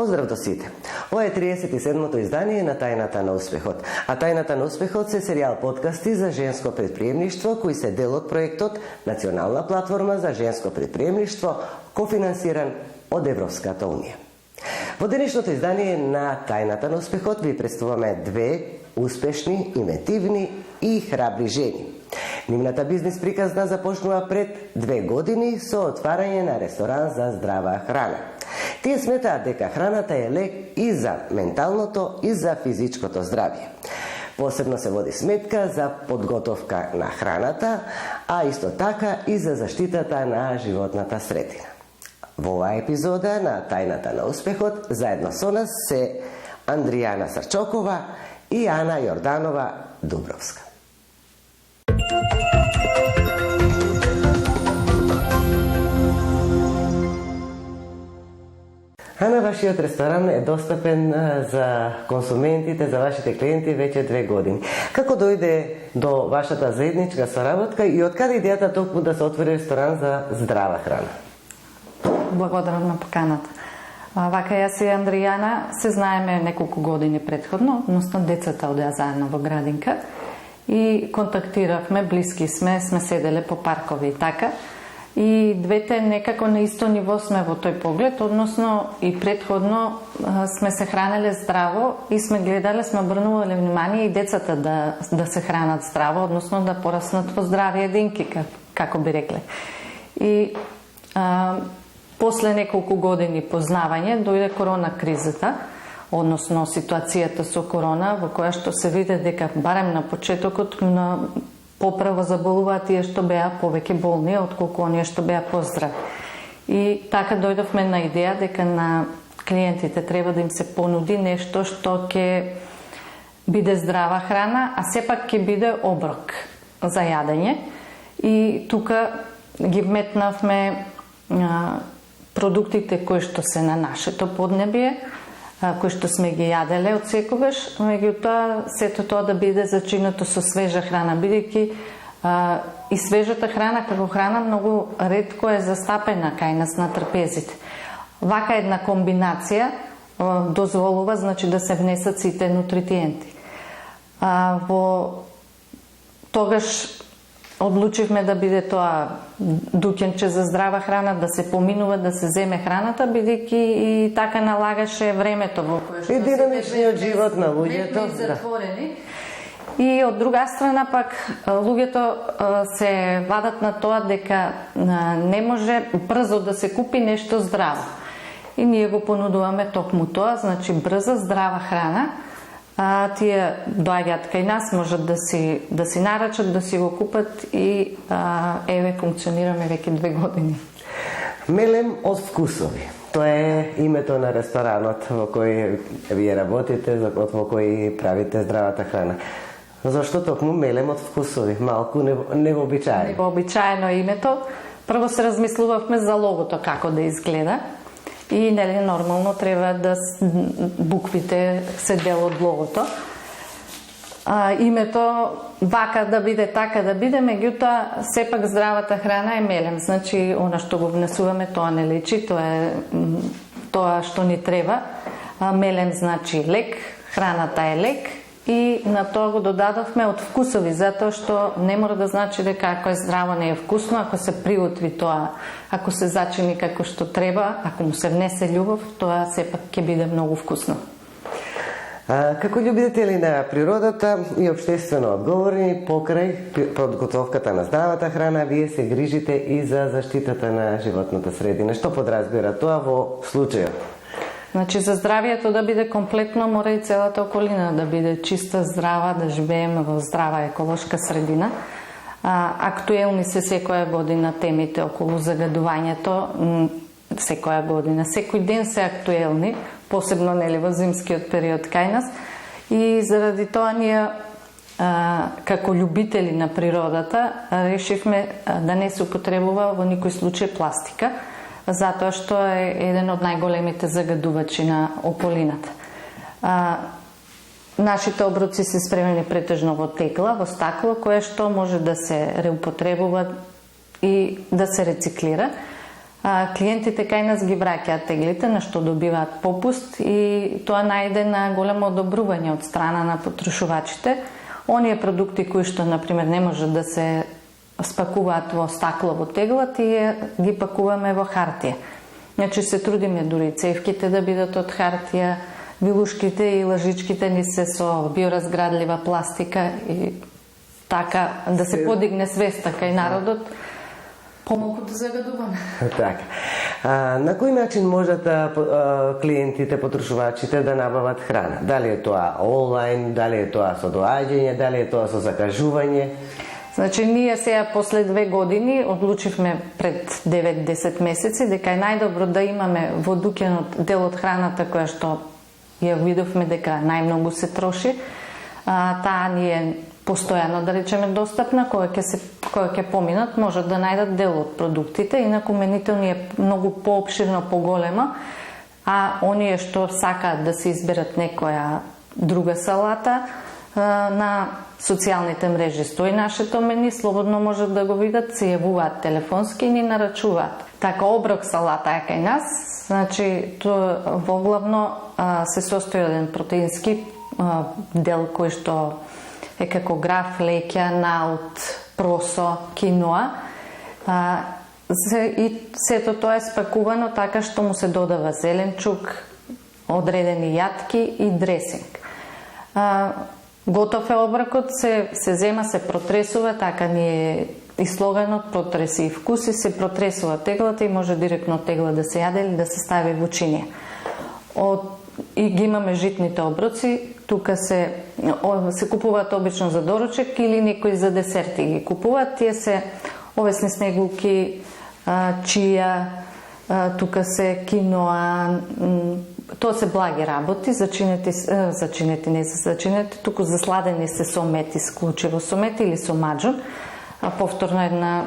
Поздрав до сите! Ова е 37-то издание на Тајната на успехот. А Тајната на успехот се серијал подкасти за женско предприемништво кои се дел од проектот Национална платформа за женско предприемништво, кофинансиран од Европската унија. Во денешното издание на Тајната на успехот ви представуваме две успешни, иметивни и храбри жени. Нивната бизнис приказна започнува пред 2 години со отварање на ресторан за здрава храна. Тие сметаат дека храната е лек и за менталното и за физичкото здравје. Посебно се води сметка за подготовка на храната, а исто така и за заштитата на животната средина. Во оваа епизода на Тајната на успехот заедно со нас се Андријана Сарчокова и Ана Јорданова Дубровска. Ана, вашиот ресторан е достапен за консументите, за вашите клиенти веќе 2 години. Како дојде до вашата заедничка соработка и откаде идејата толку да се отвори ресторан за здрава храна? Благодарам на поканата. Вака, јас и Андријана се знаеме неколку години предходно, односно децата одеа заедно во градинка и контактиравме, блиски сме седеле по паркови и така. И двете некако на исто ниво сме во тој поглед, односно и предходно сме се хранеле здраво и сме гледале, сме обрнувале внимание и децата да се хранат здраво, односно да пораснат во здрави единки, како би рекле. И после неколку години познавање дојде корона кризата, односно ситуацијата со корона, во која што се виде дека барем на почетокот на поправо заболуваат тие што беа повеќе болни, отколку оние што беа поздрави. И така дојдовме на идеја дека на клиентите треба да им се понуди нешто што ќе биде здрава храна, а сепак ќе биде оброк за јадење. И тука ги вметнавме продуктите кои што се на нашето поднебие, кои што сме ги јаделе од секогаш, меѓутоа сето тоа да биде зачинето со свежа храна, бидејќи и свежата храна како храна многу ретко е застапена кај нас на трпезите. Вака една комбинација дозволува, значи, да се внесат сите нутритиенти. Во тогаш одлучивме да биде тоа дуќенче за здрава храна, да се поминува, да се земе храната, бидејќи и така налагаше времето во кое што и динамичниот живот на луѓето, затворени. И од друга страна пак луѓето се вадат на тоа дека не може брзо да се купи нешто здраво. И ние го понудуваме токму тоа, значи брза здрава храна. Тие доаѓаат кај нас, можат да си нарачат, да си го купат и еве функционираме веќе 2 години. Мелем од вкусови. Тоа е името на ресторанот во кој вие работите, во кој правите здравата храна. Зошто токму мелем од вкусови? Малку невообичаено. Невообичаено е името. Прво се размислувавме за логото како да изгледа. И нели нормално треба да буквите се дел од логото. Името вака да биде, така да биде, меѓутоа сепак здравата храна е мелем. Значи, она што го внесуваме, тоа не лечи, тоа е тоа што ни треба. Мелем значи лек, храната е лек и на тоа го додадовме од вкусови, затоа што не мора да значи дека ако е здраво не е вкусно, ако се приутви тоа, ако се зачини како што треба, ако му се внесе љубов, тоа сепак ќе биде многу вкусно. Како љубители на природата и општествено одговорни покрај подготовката на здравата храна, вие се грижите и за заштитата на животната средина. Што подразбира тоа во случајот? Значи, за здравието да биде комплетно, мора и целата околина да биде чиста, здрава, да живееме во здрава еколошка средина. Актуелни се секоја година темите околу загадувањето, секоја година. Секој ден се актуелни, посебно нели во зимскиот период кај нас. И заради тоа ние, како љубители на природата, решивме да не се употребува во никој случај пластика, затоа што е еден од најголемите загадувачи на околината. Нашите оброци се спремени претежно во текла, во стакло, кое што може да се реупотребува и да се рециклира. Клиентите кај нас ги враќаат теглите, на што добиваат попуст и тоа најде на големо одобрување од страна на потрошувачите. Оние продукти кои што, например, не може да се спакуваат во стаклово тегла, тие ги пакуваме во хартија. Значи се трудиме дури цевките да бидат од хартија, вилушките и лажичките ни се со биоразградлива пластика и така да се подигне свеста кај народот, помалку да загадуваме. Така. На кој начин можат клиентите, потрошувачите да набават храна? Дали е тоа онлайн, дали е тоа со доаѓање, дали е тоа со закажување? Значи, ние сега после 2 години одлучивме пред 9-10 месеци дека е најдобро да имаме водуќенот дел од храната која што ја видовме дека најмногу се троши. Таа ни е постојано, да речеме, достапна, кога ќе поминат, можат да најдат дел од продуктите, инаку менито ни е многу поопширно, поголема, а оние што сакаат да се изберат некоја друга салата, на социјалните мрежи стои нашето мени, слободно можат да го видат, се јавуваат телефонски и ни нарачуваат. Така, оброк салата е кај нас, значи, тоа воглавно се состои од еден протеински дел кој што е како граф, леќа, наут, просо, киноа. И сето тоа е спакувано така што му се додава зеленчук, одредени јатки и дресинг. Готов е оброкот, се зема, се протресува, така ни е исловено, протреси и вкуси, се протресува теглата и може директно тегла да се јаде или да се стави во чинија. И ги имаме житните оброци, тука се купуваат обично за доручек или некои за десерти ги купуваат. Тие се овесни снегулки, чија, тука се киноа, тоа се благи работи, зачинети не се зачинети, туку засладени се со мед, исклучиво со мед или со маџун. Повторно една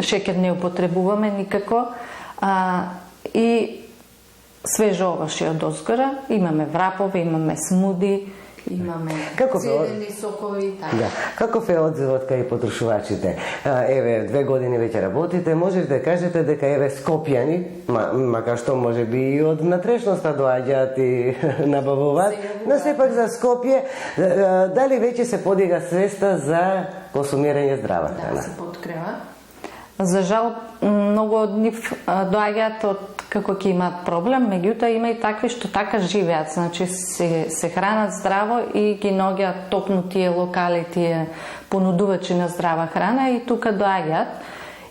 шекер не употребуваме никако. И свежо овошје од озгора, имаме врапови, имаме смуди, имаме цедени сокови. Да. Каков е одзивот кај потрошувачите? Еве, 2 години веќе работите, можеш да кажете дека еве скопјани, макар што може би и од натрешноста доаѓаат и набавуваат, но сепак за Скопје, дали веќе се подига свеста за консумирање здрава храна? Да, се подкрива. За жал, многу од нив доаѓаат од како ќе имаат проблем, меѓутоа има и такви што така живеат, значи се хранат здраво и ги ноѓаат токму тие локали, тие понудувачи на здрава храна и тука доаѓаат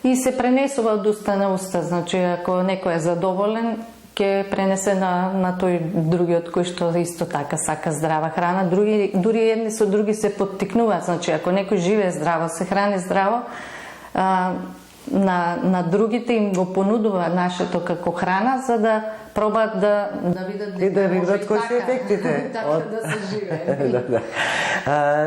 и се пренесува од уста на уста, значи ако некој е задоволен, ќе пренесе на тој другиот кој што исто така сака здрава храна, дури едни со други се поттикнуваат, значи ако некој живее здраво, се храни здраво, на другите им го понудува нашето како храна, за да пробаат да видат и да видат кои се ефектите. Така да се живее.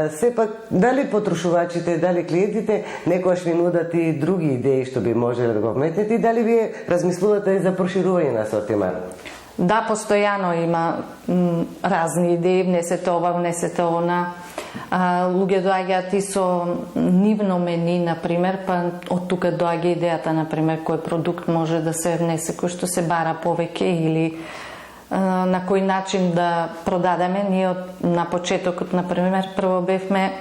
Сепак, дали потрошувачите, дали клиентите некојаш ви нудат и други идеи што би можеле да го вметнете и дали вие размислувате и за проширување на асортимент? Да, постојано има разни идеи, внесете ова, внесете она. Луѓе доаѓаат и со нивно мени, например, па од тука доаѓа идејата, например, кој продукт може да се внесе, кој што се бара повеќе или на кој начин да продадеме. Ние на почетокот, например, прво бевме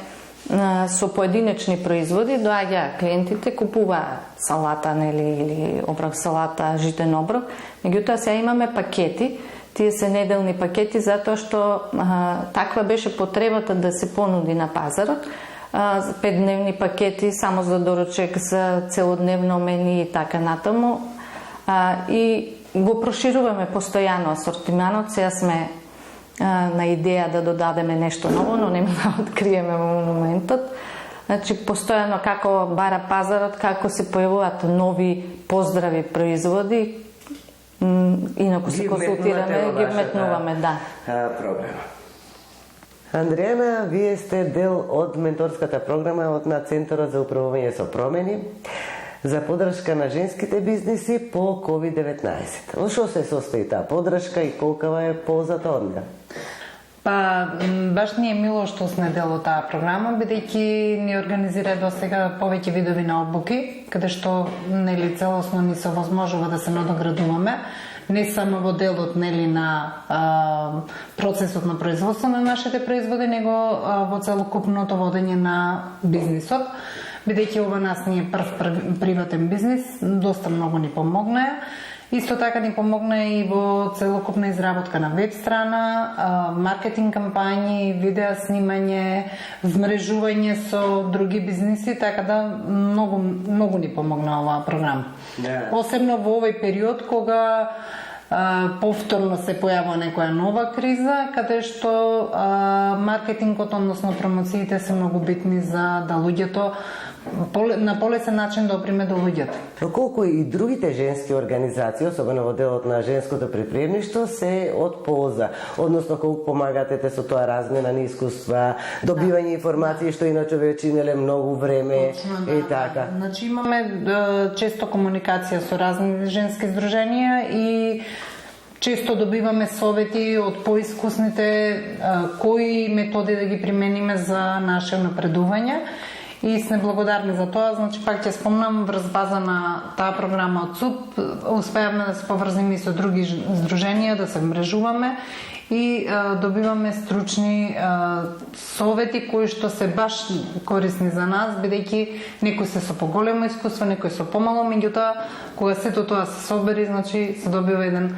со поединечни производи, доаѓа клиентите, купува салата, нели, или оброк салата, житен оброк, меѓутоа сега имаме пакети. Тие се неделни пакети затоа што таква беше потребата да се понуди на пазарот. 5-дневни пакети само за доручек, за целодневно мени и така натаму. И го прошируваме постојано асортиманот. Сега сме на идеја да додадеме нешто ново, но нема да откриеме во моментот. Значи, постојано како бара пазарот, како се појавуваат нови поздрави производи, инаку се консултираме, ги вметнуваме, да. Програма. Андријана, вие сте дел од менторската програма на Центарот за управување со промени за поддршка на женските бизниси по COVID-19. Во што се состои таа поддршка и колкава е ползата од неа? Па, баш ни е мило што сме дел од таа програма, бидејќи ни организира досега повеќе видови на обуки, каде што нели целосно ни се овозможува да се надоградуваме, не само во делот нели на процесот на производство на нашите производи, него во целокупното водење на бизнисот, бидејќи ова нас ни е прв приватен бизнис, доста многу ни помогна. Исто така ни помогна и во целокупна изработка на веб страна, маркетинг кампањи, видео снимање, вмрежување со други бизниси, така да многу ни помогна оваа програма. Yeah. Посебно во овој период кога повторно се појавува некоја нова криза, каде што маркетингот, односно промоциите се многу битни за да луѓето на полесен начин да оприме до луѓето. Колку и другите женски организации, особено во делот на женското предприемништво, се од полза, односно колку помагате со тоа размена на искуства, добивање информации што иначе ве чинеле многу време. Точно, и така. Значи имаме често комуникација со разни женски здруженија и често добиваме совети од поискусните кои методи да ги примениме за наше напредување. И сме благодарни за тоа. Значи, пак ќе спомнам, врз база на таа програма од СУП, успеавме да се поврзиме и со други здруженија, да се мрежуваме и добиваме стручни совети кои што се баш корисни за нас, бидејќи некои се со поголемо искуство, некои со помало, меѓутоа кога сето тоа се собери, значи се добива еден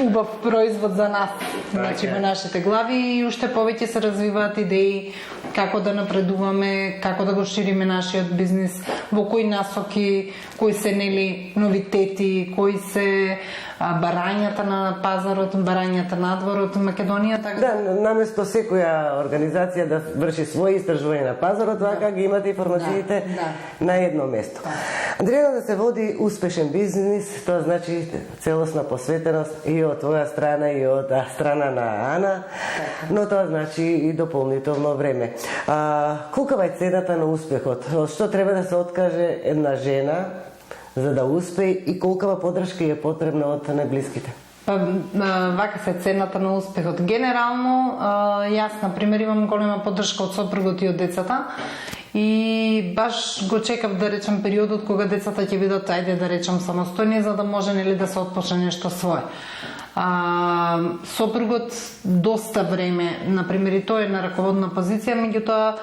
убав производ за нас, значи во нашите глави, и уште повеќе се развиваат идеи како да напредуваме, како да го шириме нашиот бизнис, во кои насоки, кои се нели новитети, кои се барањата на пазарот, барањата надвор од Македонија, така да, наместо секоја организација да врши своји истражувања на пазарот, вака ги имате информациите на едно место. Андријана, да се води успешен бизнис, тоа значи целосна посветеност и од твоја страна и од страна на Ана, но тоа значи и дополнително време. Колкава е цената на успехот? Што треба да се откаже една жена за да успее и колкава поддршка е потребна од најблиските? Вака се цената на успехот. Генерално, јас, например, имам голема поддршка од сопругот и од децата. И баш го чекав, да речем, периодот кога децата ќе бидат, ајде да речем, самостојни, за да може нели да се отпочне нешто свое. Сопругот доста време, например, и тој е на раководна позиција, меѓутоа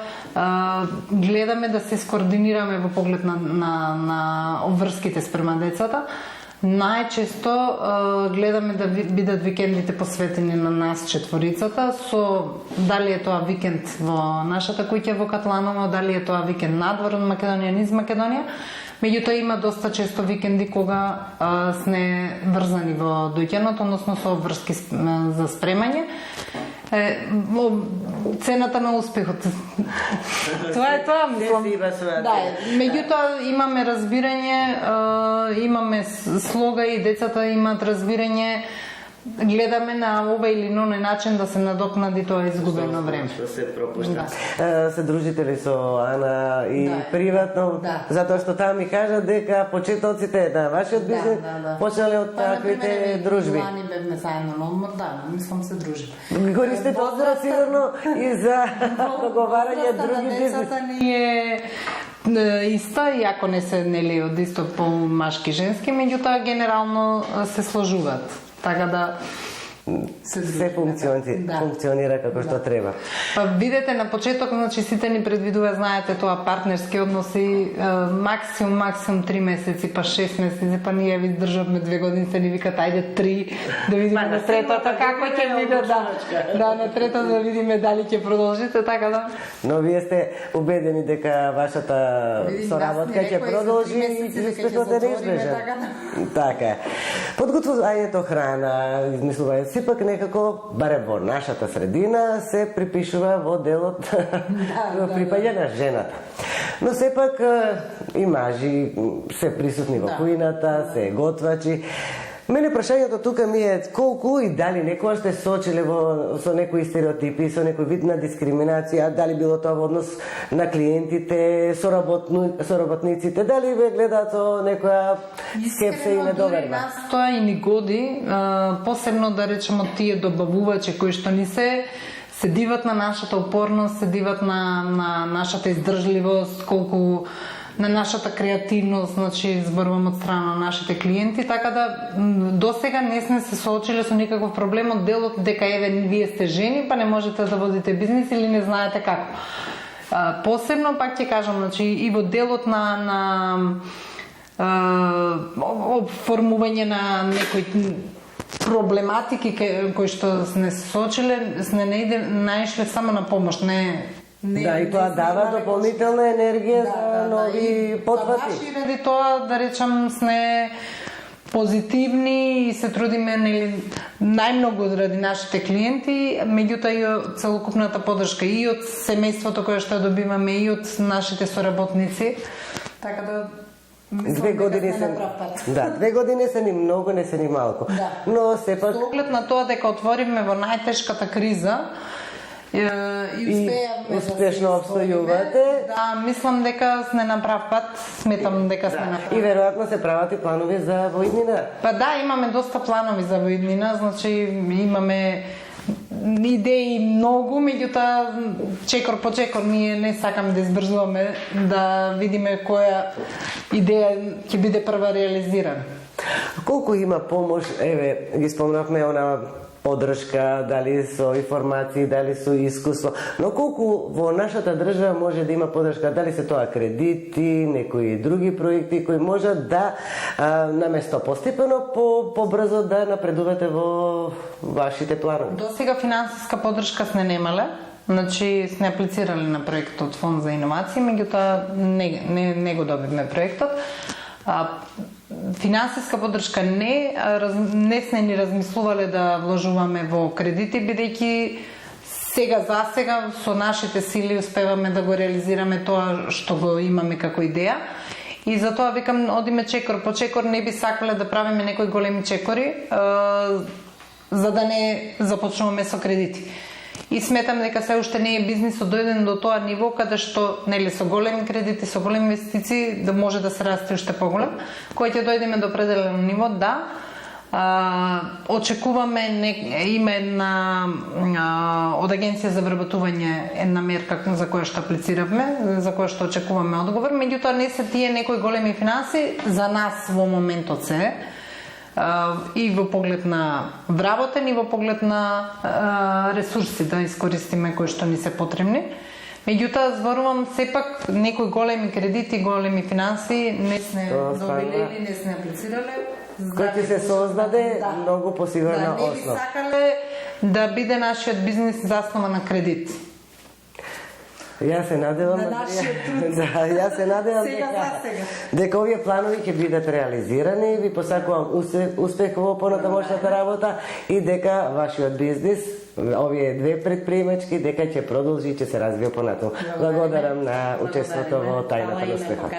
гледаме да се скоординираме во поглед на обврските спрема децата. Најчесто гледаме да бидат викендите посветени на нас четворицата, со дали е тоа викенд во нашата куќа во Катланово, дали е тоа викенд надвор од Македонија, низ Македонија. Меѓутоа има доста често викенди кога сме врзани во дојќаното, односно со обврски за спремање. Цената на успехот. Тоа е тоа, мислам. Да, меѓутоа имаме разбирање, имаме слога и децата имаат разбирање, гледаме на ова или иној начин да се надокнади тоа изгубено време. Што се пропушта. Се дружите ли со Ана и приватно? Затоа што таа ми кажа дека почетоците на вашиот бизнес почнале од таквите дружби. Лани бевме заедно на одмор, мислам се дружи. Користите тоа сигурно и за договарање други бизнес. Децата ни е иста, иако не се нели од исто пол машки женски, меѓутоа генерално се сложуваат. Така да се функционира како што треба. Па видете, на почеток, значи сите ни предвидува, знаете, тоа партнерски односи, максимум 3 месеци, па 6 месеци, па ние ви државме 2 години, се ни викат ајде 3, да видиме на третата како ќе биде, на третата да видиме дали ќе продолжите, така да. Но вие сте убедени дека вашата соработка ќе продолжи и успешно да неизбежа. Така е. Подготвувањето храна, измислување сепак некако, барем во нашата средина, се припишува во делот припаѓа на жената. Но сепак и мажи се присутни во кујната, се готвачи. Мене прашањето тука ми е колку и дали некоја сте сочиле со некои стереотипи, со некој вид на дискриминација, дали било тоа во однос на клиентите, соработниците, дали ве гледаат со некоја скепса и недоверба? Нас тоа и ни годи, посебно да речемо тие добавувачи кои што ни се диват на нашата упорност, се диват на нашата издржливост, колку на нашата креативност, значи зборувам од страна на нашите клиенти, така да до сега не сме се соочиле со никаков проблем од делот дека еве вие сте жени па не можете да водите бизнис или не знаете како. Посебно пак ќе кажам, значи и во делот на формување на некои проблематики кои што сме се соочиле, сме наишле само на помош, Да, и тоа дава дополнителна енергија за нови потвати. Наши ради тоа, да речам, сме позитивни и се трудиме најмногу ради нашите клиенти, меѓутоа и од целокупната подршка и од семејството кое што добиваме и од нашите соработници. Така да 2 години се да, 2 години се ни многу, не се ни малку. Да. Но сепак со оглед на тоа дека отвориме во најтешката криза, и успешно обстојувате. Да, мислам дека сме на прав пат, сметам дека сме на прав пат. И веројатно се прават и планови за воиднина. Па да, имаме доста планови за воиднина, значи имаме идеи многу, меѓутоа чекор по чекор ние не сакаме да избрзуваме, да видиме која идеја ќе биде прва реализирана. Колку има помош, еве, ги спомнавме она подршка, дали со информации, дали со искуство, но колку во нашата држава може да има подршка, дали се тоа кредити, некои други проекти кои можат да наместо постепено побрзо да напредувате во вашите планови? До сега финансиска подршка сме немале, значи сме аплицирале на проектот Фонд за иновации, меѓутоа не го добивме проектот. Финансиска подршка не сме ни размислувале да вложуваме во кредити, бидејќи за сега со нашите сили успеваме да го реализираме тоа што го имаме како идеја. И затоа викам, одиме чекор по чекор, не би сакале да правиме некои големи чекори, за да не започнуваме со кредити. И сметам дека се уште не е бизнисот дојден до тоа ниво каде што со големи кредити, со големи инвестиции да може да се расте уште поголем. Кој ќе дојдеме до определено ниво, да. Очекуваме има една од Агенција за вработување една мерка за која што аплициравме, за која што очекуваме одговор, меѓутоа не се тие некои големи финанси за нас во моментот се. И во поглед на вработен и во поглед на ресурси да искористиме кои што ни се потребни. Меѓутоа, зборувам сепак некои големи кредити, големи финанси не сме добиле, не сме аплицирале. Кој ќе се создаде многу посигурна основа. Не би сакале да биде нашиот бизнис заснова на кредит. Јас се надевам јас се надевам дека овие планови ќе бидат реализирани и ви посакувам успех во понатамошната работа и дека вашиот бизнис, овие 2 предприемачки, дека ќе продолжи и ќе се развие понатаму. Благодарам на учеството во Тајната на успехот.